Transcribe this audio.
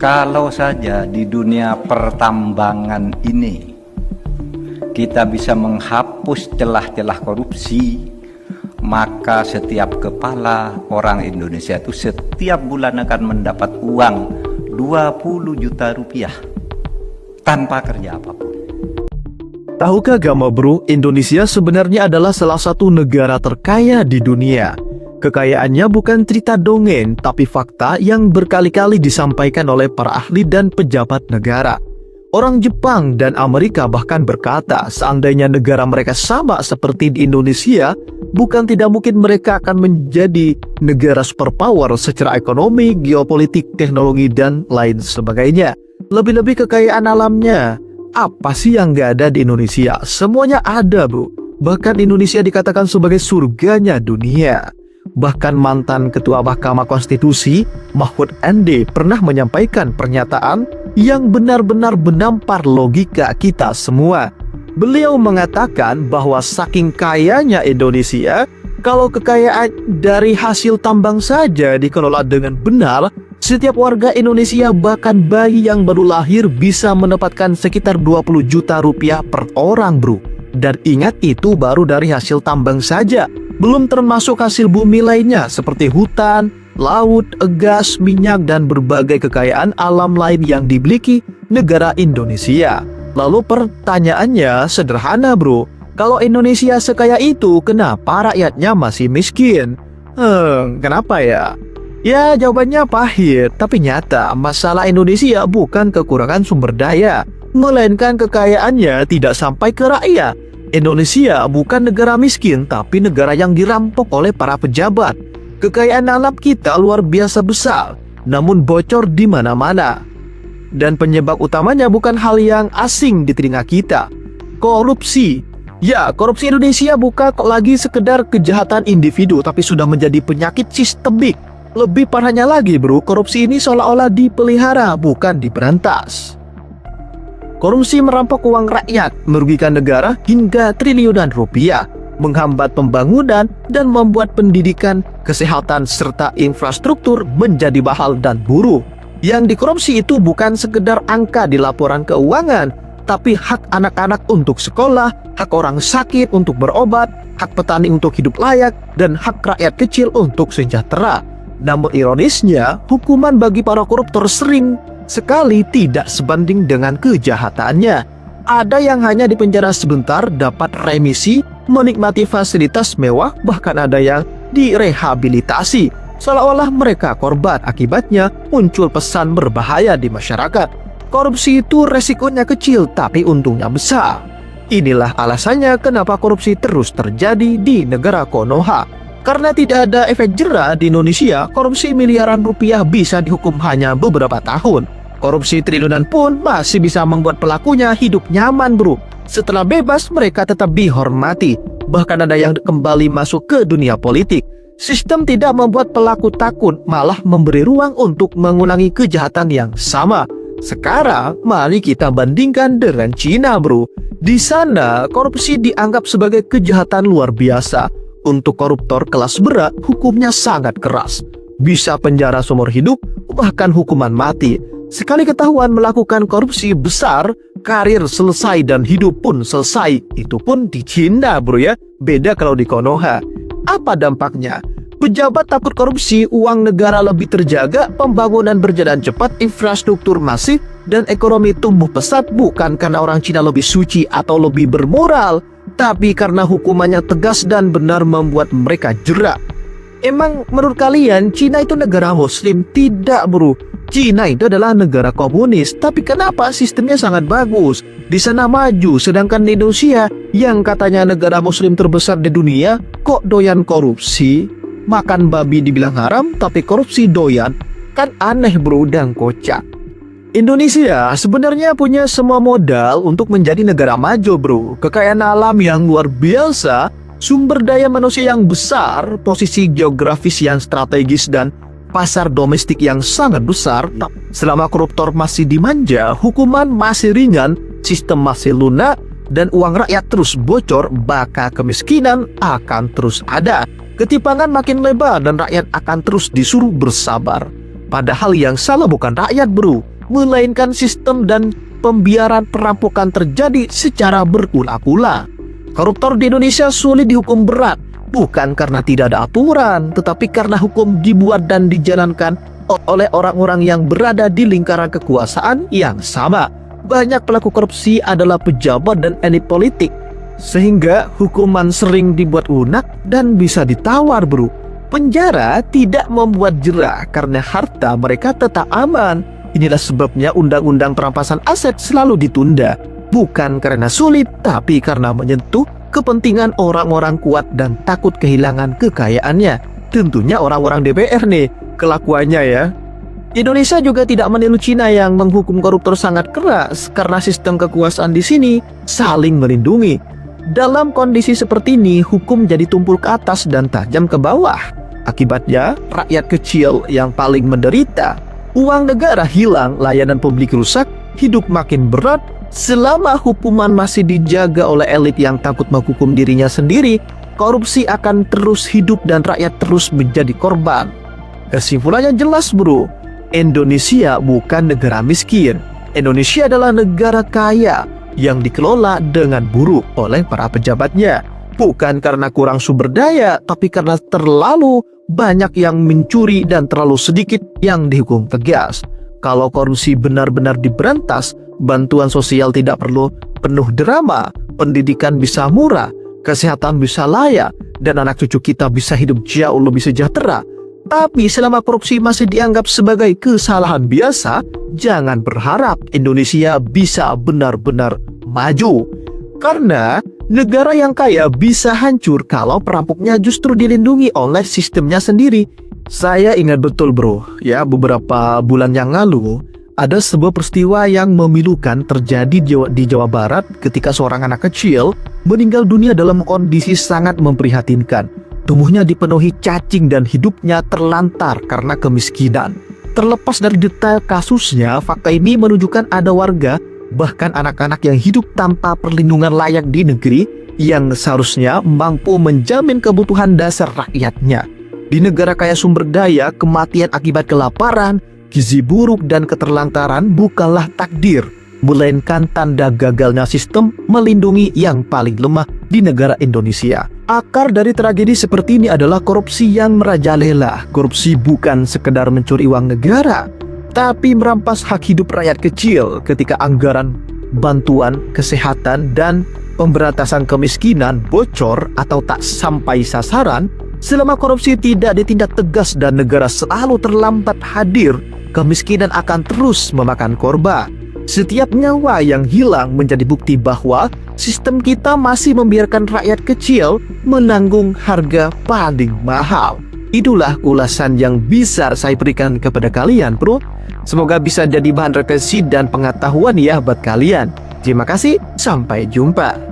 Kalau saja di dunia pertambangan ini kita bisa menghapus celah-celah korupsi, maka setiap kepala orang Indonesia itu setiap bulan akan mendapat uang 20 juta rupiah tanpa kerja apapun. Tahukah kamu bro, Indonesia sebenarnya adalah salah satu negara terkaya di dunia. Kekayaannya bukan cerita dongeng, tapi fakta yang berkali-kali disampaikan oleh para ahli dan pejabat negara. Orang Jepang dan Amerika bahkan berkata, seandainya negara mereka sama seperti di Indonesia, bukan tidak mungkin mereka akan menjadi negara superpower secara ekonomi, geopolitik, teknologi, dan lain sebagainya. Lebih-lebih kekayaan alamnya, apa sih yang nggak ada di Indonesia? Semuanya ada, bro. Bahkan Indonesia dikatakan sebagai surganya dunia. Bahkan mantan Ketua Mahkamah Konstitusi, Mahfud MD, pernah menyampaikan pernyataan yang benar-benar menampar logika kita semua. Beliau mengatakan bahwa saking kayanya Indonesia, kalau kekayaan dari hasil tambang saja dikelola dengan benar, setiap warga Indonesia bahkan bayi yang baru lahir bisa mendapatkan sekitar 20 juta rupiah per orang, bro. Dan ingat, itu baru dari hasil tambang saja, belum termasuk hasil bumi lainnya seperti hutan, laut, gas, minyak, dan berbagai kekayaan alam lain yang dimiliki negara Indonesia. Lalu pertanyaannya sederhana, bro. Kalau Indonesia sekaya itu, kenapa rakyatnya masih miskin? Kenapa ya? Ya, jawabannya pahit, tapi nyata. Masalah Indonesia bukan kekurangan sumber daya, melainkan kekayaannya tidak sampai ke rakyat. Indonesia bukan negara miskin, tapi negara yang dirampok oleh para pejabat. Kekayaan alam kita luar biasa besar, namun bocor di mana-mana. Dan penyebab utamanya bukan hal yang asing di telinga kita. Korupsi. Ya, korupsi Indonesia bukan lagi sekedar kejahatan individu, tapi sudah menjadi penyakit sistemik. Lebih parahnya lagi, bro, korupsi ini seolah-olah dipelihara, bukan diberantas. Korupsi merampok uang rakyat, merugikan negara hingga triliunan rupiah, menghambat pembangunan, dan membuat pendidikan, kesehatan, serta infrastruktur menjadi mahal dan buruk. Yang dikorupsi itu bukan sekedar angka di laporan keuangan, tapi hak anak-anak untuk sekolah, hak orang sakit untuk berobat, hak petani untuk hidup layak, dan hak rakyat kecil untuk sejahtera. Namun ironisnya, hukuman bagi para koruptor sering sekali tidak sebanding dengan kejahatannya. Ada yang hanya dipenjara sebentar dapat remisi, menikmati fasilitas mewah, bahkan ada yang direhabilitasi, seolah-olah mereka korban. Akibatnya muncul pesan berbahaya di masyarakat. Korupsi itu resikonya kecil, tapi untungnya besar. Inilah alasannya kenapa korupsi terus terjadi di negara Konoha. Karena tidak ada efek jera di Indonesia, korupsi miliaran rupiah bisa dihukum hanya beberapa tahun. Korupsi triliunan pun masih bisa membuat pelakunya hidup nyaman, bro. Setelah bebas, mereka tetap dihormati. Bahkan ada yang kembali masuk ke dunia politik. Sistem tidak membuat pelaku takut, malah memberi ruang untuk mengulangi kejahatan yang sama. Sekarang, mari kita bandingkan dengan Cina, bro. Di sana, korupsi dianggap sebagai kejahatan luar biasa. Untuk koruptor kelas berat, hukumnya sangat keras. Bisa penjara seumur hidup, bahkan hukuman mati. Sekali ketahuan melakukan korupsi besar, karir selesai dan hidup pun selesai. Itu pun di Cina, bro ya. Beda kalau di Konoha. Apa dampaknya? Pejabat takut korupsi, uang negara lebih terjaga, pembangunan berjalan cepat, infrastruktur masif, dan ekonomi tumbuh pesat bukan karena orang Cina lebih suci atau lebih bermoral, tapi karena hukumannya tegas dan benar membuat mereka jera. Emang menurut kalian Cina itu negara muslim? Tidak, bro. Cina itu adalah negara komunis, tapi kenapa sistemnya sangat bagus? Di sana maju, sedangkan di Indonesia yang katanya negara muslim terbesar di dunia, kok doyan korupsi? Makan babi dibilang haram, tapi korupsi doyan. Kan aneh, bro, dan kocak. Indonesia sebenarnya punya semua modal untuk menjadi negara maju, bro. Kekayaan alam yang luar biasa, sumber daya manusia yang besar, posisi geografis yang strategis, dan pasar domestik yang sangat besar. Selama koruptor masih dimanja, hukuman masih ringan, sistem masih lunak, dan uang rakyat terus bocor, maka kemiskinan akan terus ada. Ketimpangan makin lebar dan rakyat akan terus disuruh bersabar. Padahal yang salah bukan rakyat bro, melainkan sistem dan pembiaran perampokan terjadi secara berulang-ulang. Koruptor di Indonesia sulit dihukum berat, bukan karena tidak ada aturan, tetapi karena hukum dibuat dan dijalankan oleh orang-orang yang berada di lingkaran kekuasaan yang sama. Banyak pelaku korupsi adalah pejabat dan elit politik, sehingga hukuman sering dibuat lunak dan bisa ditawar bro. Penjara tidak membuat jera karena harta mereka tetap aman. Inilah sebabnya undang-undang perampasan aset selalu ditunda, bukan karena sulit, tapi karena menyentuh kepentingan orang-orang kuat dan takut kehilangan kekayaannya. Tentunya orang-orang DPR nih kelakuannya ya. Indonesia juga tidak meniru Cina yang menghukum koruptor sangat keras karena sistem kekuasaan di sini saling melindungi. Dalam kondisi seperti ini, hukum jadi tumpul ke atas dan tajam ke bawah. Akibatnya, rakyat kecil yang paling menderita. Uang negara hilang, layanan publik rusak, hidup makin berat. Selama hukuman masih dijaga oleh elit yang takut menghukum dirinya sendiri, korupsi akan terus hidup dan rakyat terus menjadi korban. Kesimpulannya jelas bro, Indonesia bukan negara miskin. Indonesia adalah negara kaya yang dikelola dengan buruk oleh para pejabatnya. Bukan karena kurang sumber daya, tapi karena terlalu banyak yang mencuri dan terlalu sedikit yang dihukum tegas. Kalau korupsi benar-benar diberantas, bantuan sosial tidak perlu penuh drama, pendidikan bisa murah, kesehatan bisa layak, dan anak cucu kita bisa hidup jauh lebih sejahtera. Tapi selama korupsi masih dianggap sebagai kesalahan biasa, jangan berharap Indonesia bisa benar-benar maju. Karena negara yang kaya bisa hancur kalau perampoknya justru dilindungi oleh sistemnya sendiri. Saya ingat betul bro, ya beberapa bulan yang lalu ada sebuah peristiwa yang memilukan terjadi di Jawa Barat ketika seorang anak kecil meninggal dunia dalam kondisi sangat memprihatinkan. Tubuhnya dipenuhi cacing dan hidupnya terlantar karena kemiskinan. Terlepas dari detail kasusnya, fakta ini menunjukkan ada warga, bahkan anak-anak yang hidup tanpa perlindungan layak di negeri yang seharusnya mampu menjamin kebutuhan dasar rakyatnya. Di negara kaya sumber daya, kematian akibat kelaparan, gizi buruk, dan keterlantaran bukanlah takdir, melainkan tanda gagalnya sistem melindungi yang paling lemah di negara Indonesia. Akar dari tragedi seperti ini adalah korupsi yang merajalela. Korupsi bukan sekedar mencuri uang negara, tapi merampas hak hidup rakyat kecil ketika anggaran bantuan kesehatan dan pemberantasan kemiskinan bocor atau tak sampai sasaran. Selama korupsi tidak ditindak tegas dan negara selalu terlambat hadir, kemiskinan akan terus memakan korban. Setiap nyawa yang hilang menjadi bukti bahwa sistem kita masih membiarkan rakyat kecil menanggung harga paling mahal. Itulah ulasan yang bisa saya berikan kepada kalian bro. Semoga bisa jadi bahan refleksi dan pengetahuan ya buat kalian. Terima kasih, sampai jumpa.